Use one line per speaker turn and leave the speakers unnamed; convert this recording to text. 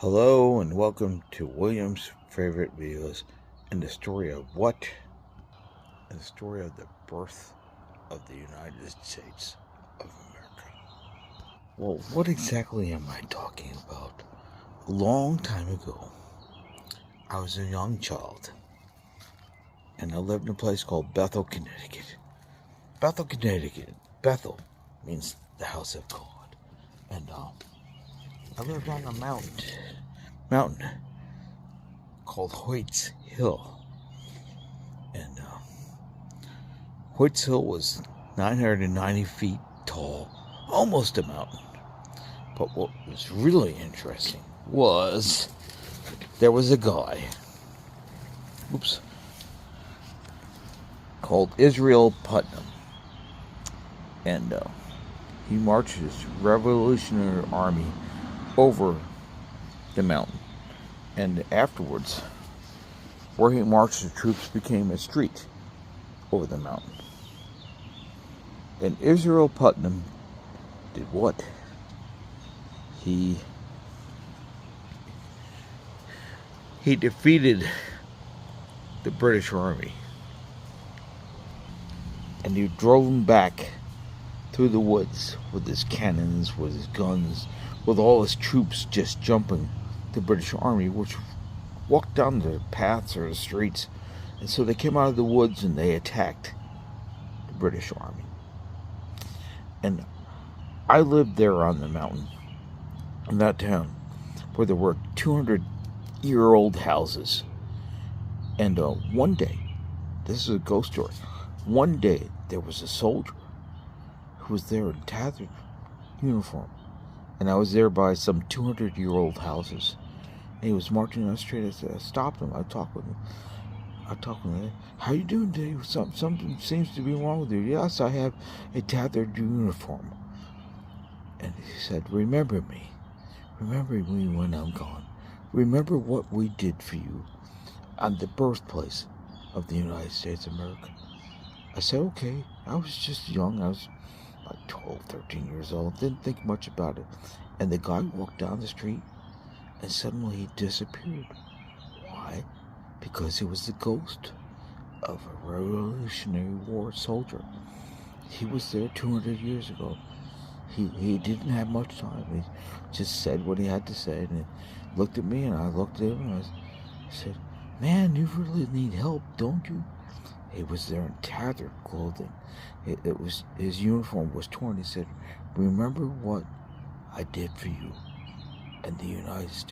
Hello and welcome to William's Favorite Videos and the story of what? And the story of the birth of the United States of America. Well, what exactly am I talking about? A long time ago, I was a young child and I lived in a place called Bethel, Connecticut. Bethel, Connecticut. Bethel means the house of God. And I lived on a mountain called Hoyt's Hill. And Hoyt's Hill was 990 feet tall, almost a mountain. But what was really interesting was there was a guy, called Israel Putnam. And he marched his Revolutionary Army over the mountain. And afterwards, where he marched the troops became a street over the mountain. And Israel Putnam did what? He defeated the British Army. And he drove them back through the woods with his cannons, with his guns, with all his troops just jumping the British Army, which walked down the paths or the streets. And so they came out of the woods and they attacked the British Army. And I lived there on the mountain, in that town, where there were 200-year-old houses. And one day, this is a ghost story, one day there was a soldier who was there in tattered uniform. And I was there by some 200-year-old houses. And he was marching on the street. I stopped him. I talked with him. How you doing today? Something seems to be wrong with you. Yes, I have a tattered uniform. And he said, remember me. Remember me when I'm gone. Remember what we did for you on the birthplace of the United States of America. I said, okay. I was just young. I was about 12, 13 years old. Didn't think much about it. And the guy walked down the street and suddenly he disappeared. Why? Because he was the ghost of a Revolutionary War soldier. He was there 200 years ago. He didn't have much time. He just said what he had to say, and he looked at me, and I looked at him, and I said, man, you really need help, don't you? He was there in tattered clothing. It was, his uniform was torn. He said, remember what I did for you in the United States.